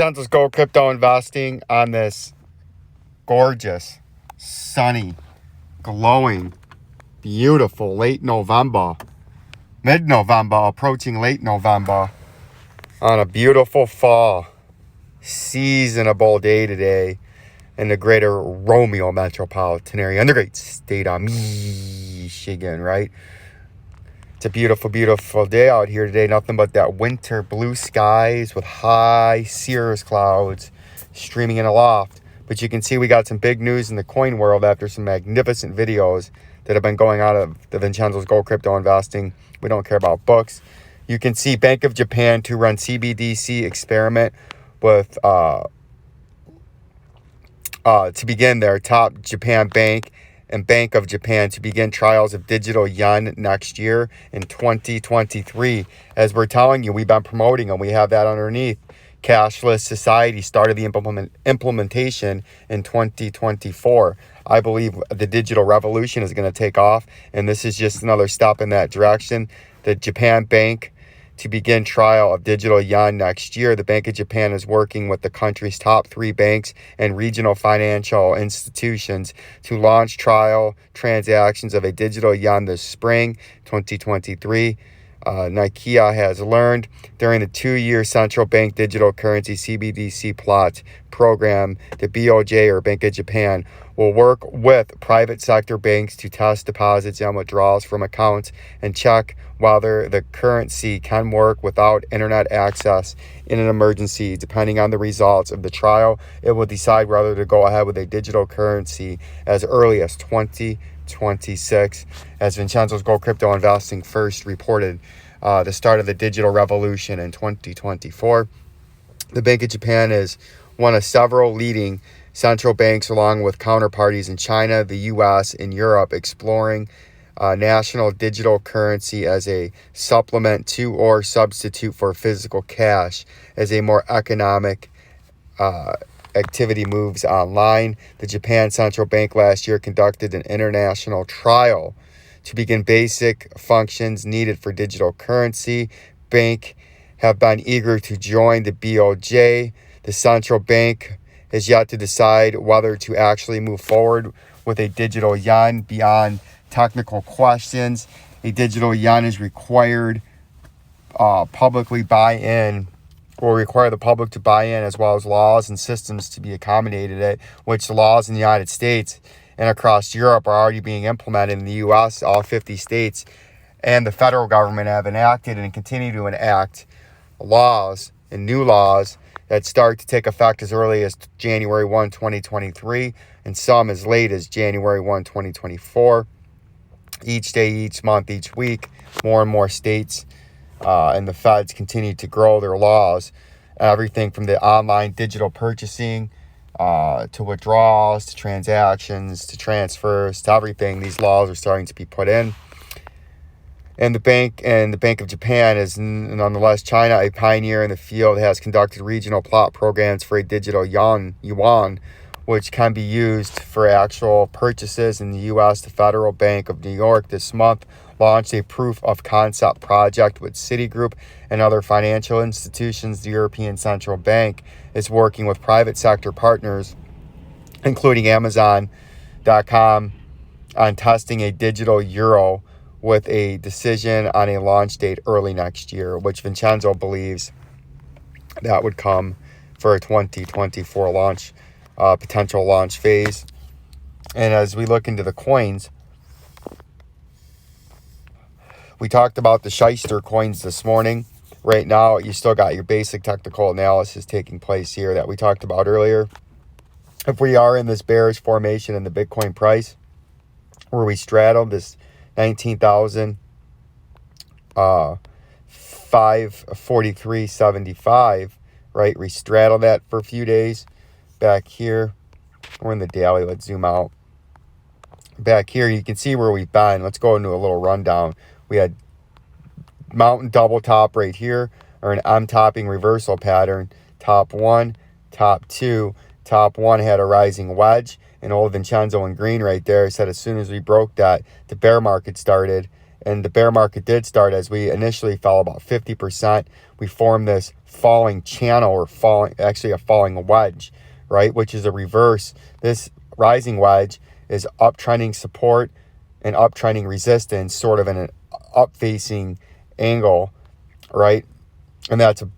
Vincenzo's Gold Crypto Investing on this gorgeous, sunny, glowing, beautiful mid-November, approaching late November, on a beautiful fall, seasonable day today in the greater Romeo metropolitan area in the great state of Michigan, right? It's a beautiful, beautiful day out here today. Nothing but that winter blue skies with high cirrus clouds streaming in aloft. But you can see we got some big news in the coin world after some magnificent videos that have been going out of the Vincenzo's Gold Crypto Investing. We don't care about books. You can see Bank of Japan to run CBDC experiment with to begin their top Japan bank and Bank of Japan to begin trials of digital yen next year in 2023. As we're telling you, we've been promoting, and we have that underneath. Cashless society started the implementation in 2024. I believe the digital revolution is going to take off, and this is just another step in that direction. The Japan Bank to begin trial of digital yen next year. The Bank of Japan is working with the country's top 3 banks and regional financial institutions to launch trial transactions of a digital yen this spring, 2023. Nikkei has learned during the 2-year central bank digital currency CBDC plot program, the BOJ, or Bank of Japan, will work with private sector banks to test deposits and withdrawals from accounts and check whether the currency can work without internet access in an emergency. Depending on the results of the trial, it will decide whether to go ahead with a digital currency as early as 2026. As Vincenzo's Gold Crypto Investing first reported the start of the digital revolution in 2024. The Bank of Japan is one of several leading central banks, along with counterparties in China, the U.S., and Europe, exploring national digital currency as a supplement to or substitute for physical cash as a more economic activity moves online. The Japan Central Bank last year conducted an international trial to begin basic functions needed for digital currency. Bank have been eager to join the BOJ. The central bank has yet to decide whether to actually move forward with a digital yen. Beyond technical questions, a digital yen is required publicly buy-in, will require the public to buy in, as well as laws and systems to be accommodated it, which the laws in the United States and across Europe are already being implemented. In the U.S., all 50 states and the federal government have enacted and continue to enact laws and new laws that start to take effect as early as January 1, 2023, and some as late as January 1, 2024. Each day, each month, each week, more and more states and the feds continue to grow their laws. Everything from the online digital purchasing to withdrawals, to transactions, to transfers, to everything. These laws are starting to be put in. And the Bank of Japan is nonetheless China, a pioneer in the field, has conducted regional plot programs for a digital yuan, which can be used for actual purchases in the U.S. The Federal Bank of New York this month launched a proof of concept project with Citigroup and other financial institutions. The European Central Bank is working with private sector partners, including Amazon.com, on testing a digital euro, with a decision on a launch date early next year, which Vincenzo believes that would come for a 2024 launch, potential launch phase. And as we look into the coins, we talked about the shyster coins this morning. Right now, you still got your basic technical analysis taking place here that we talked about earlier. If we are in this bearish formation in the Bitcoin price, where we straddle this 19,543.75, right? We straddle that for a few days. Back here, we're in the daily. Let's zoom out. Back here, you can see where we've been. Let's go into a little rundown. We had mountain double top right here, or an M-topping reversal pattern. Top 1, top 2. Top 1 had a rising wedge. And old Vincenzo in green right there said as soon as we broke that, the bear market started. And the bear market did start as we initially fell about 50%. We formed this falling channel, or a falling wedge, right? Which is a reverse. This rising wedge is uptrending support and uptrending resistance, sort of in an up-facing angle, right? And that's a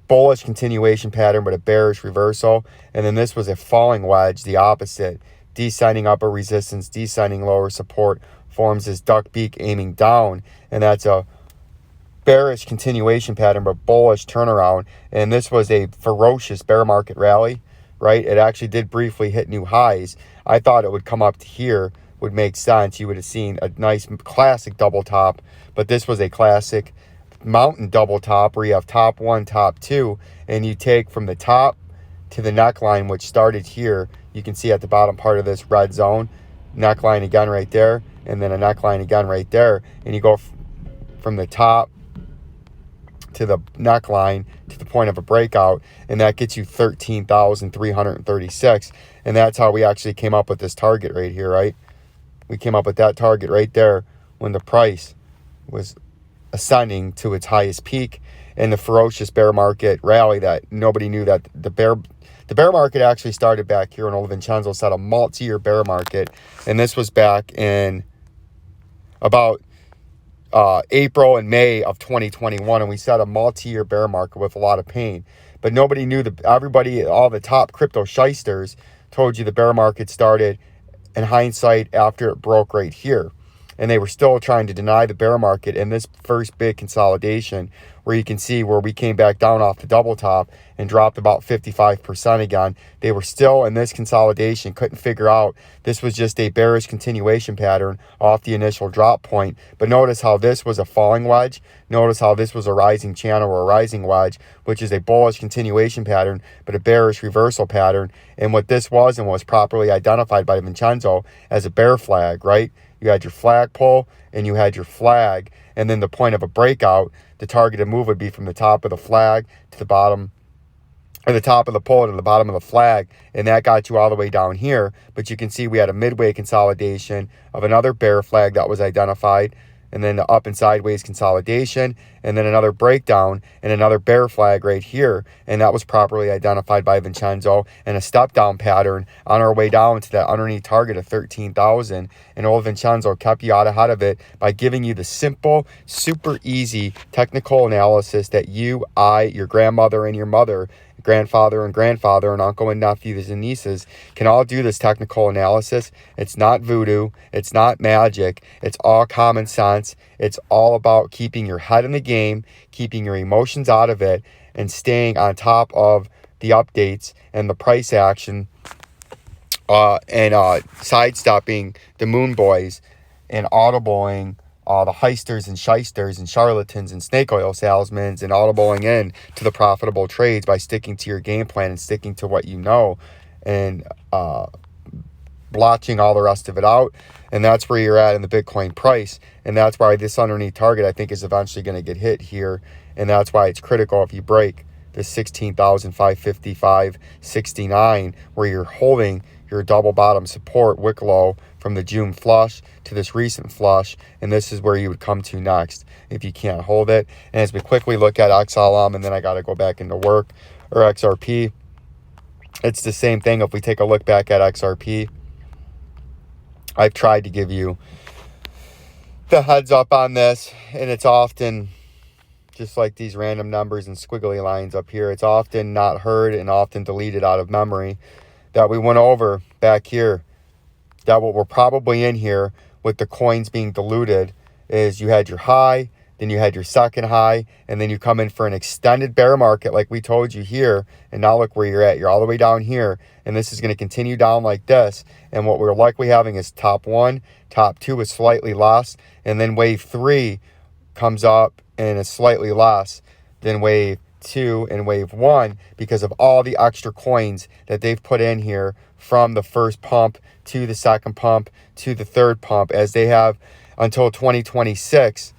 bullish continuation pattern, but a bearish reversal. And then this was a falling wedge, the opposite, descending upper resistance, descending lower support, forms this duck beak aiming down, and that's a bearish continuation pattern, but bullish turnaround. And this was a ferocious bear market rally, right? It actually did briefly hit new highs. I thought it would come up to here, would make sense. You would have seen a nice classic double top, but this was a classic mountain double top where you have top one, top two, and you take from the top to the neckline, which started here. You can see at the bottom part of this red zone, neckline again right there, and then a neckline again right there, and you go from the top to the neckline to the point of a breakout, and that gets you 13,336. And that's how we actually came up with this target right here, right? We came up with that target right there when the price was ascending to its highest peak in the ferocious bear market rally that nobody knew that the bear market actually started back here when old Vincenzo said a multi-year bear market. And this was back in about April and May of 2021, and we set a multi-year bear market with a lot of pain. But nobody knew all the top crypto shysters told you the bear market started in hindsight after it broke right here. And they were still trying to deny the bear market in this first big consolidation, where you can see where we came back down off the double top and dropped about 55% again. They were still in this consolidation, couldn't figure out this was just a bearish continuation pattern off the initial drop point. But notice how this was a falling wedge. Notice how this was a rising channel or a rising wedge, which is a bullish continuation pattern, but a bearish reversal pattern. And what this was, and was properly identified by Vincenzo as a bear flag, right? You had your flag pull and you had your flag, and then the point of a breakout, the targeted move would be from the top of the flag to the bottom, or the top of the pole to the bottom of the flag, and that got you all the way down here. But you can see we had a midway consolidation of another bear flag that was identified, and then the up and sideways consolidation, and then another breakdown and another bear flag right here. And that was properly identified by Vincenzo, and a step down pattern on our way down to that underneath target of 13,000. And old Vincenzo kept you out ahead of it by giving you the simple, super easy technical analysis that you, your grandmother and your mother, grandfather and uncle and nephews and nieces can all do this technical analysis. It's not voodoo. It's not magic. It's all common sense. It's all about keeping your head in the game, keeping your emotions out of it, and staying on top of the updates and the price action, and sidestepping the moon boys and audibling the heisters and shysters and charlatans and snake oil salesmen, and audibling in to the profitable trades by sticking to your game plan and sticking to what you know, and blotching all the rest of it out. And that's where you're at in the Bitcoin price. And that's why this underneath target, I think, is eventually going to get hit here. And that's why it's critical if you break the 16,555.69, where you're holding your double bottom support wick low from the June flush to this recent flush, and this is where you would come to next if you can't hold it. And as we quickly look at XLM, and then I got to go back into work, or XRP, it's the same thing. If we take a look back at XRP, I've tried to give you the heads up on this, and it's often just like these random numbers and squiggly lines up here. It's often not heard and often deleted out of memory that we went over back here. That what we're probably in here with the coins being diluted is you had your high, then you had your second high, and then you come in for an extended bear market like we told you here, and now look where you're at. You're all the way down here, and this is going to continue down like this. And what we're likely having is top one, top two is slightly less, and then wave three comes up and is slightly less than wave two and wave one, because of all the extra coins that they've put in here from the first pump to the second pump to the third pump, as they have until 2026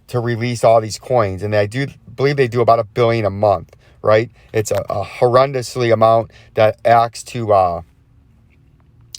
to release all these coins. And I do believe they do about $1 billion a month, right? It's a horrendously amount that acts to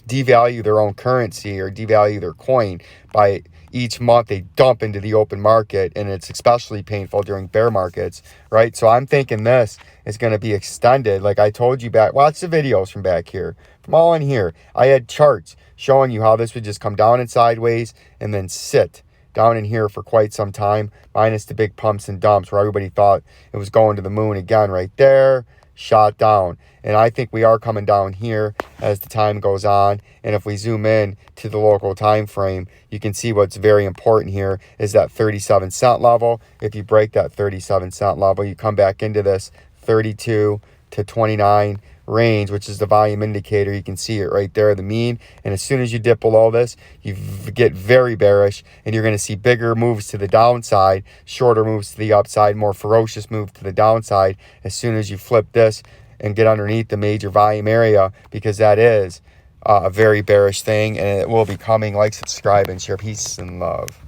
devalue their own currency or devalue their coin by each month they dump into the open market, and it's especially painful during bear markets, right? So I'm thinking this is going to be extended. Like I told you back, watch the videos from back here, from all in here. I had charts showing you how this would just come down and sideways and then sit down in here for quite some time, minus the big pumps and dumps where everybody thought it was going to the moon again right there, shot down. And I think we are coming down here as the time goes on. And if we zoom in to the local time frame, you can see what's very important here is that 37-cent level. If you break that 37-cent level, you come back into this 32 to 29 range, which is the volume indicator. You can see it right there, the mean. And as soon as you dip below this, you get very bearish, and you're going to see bigger moves to the downside, shorter moves to the upside, more ferocious move to the downside as soon as you flip this and get underneath the major volume area, because that is a very bearish thing, and it will be coming. Like, subscribe, and share. Peace and love.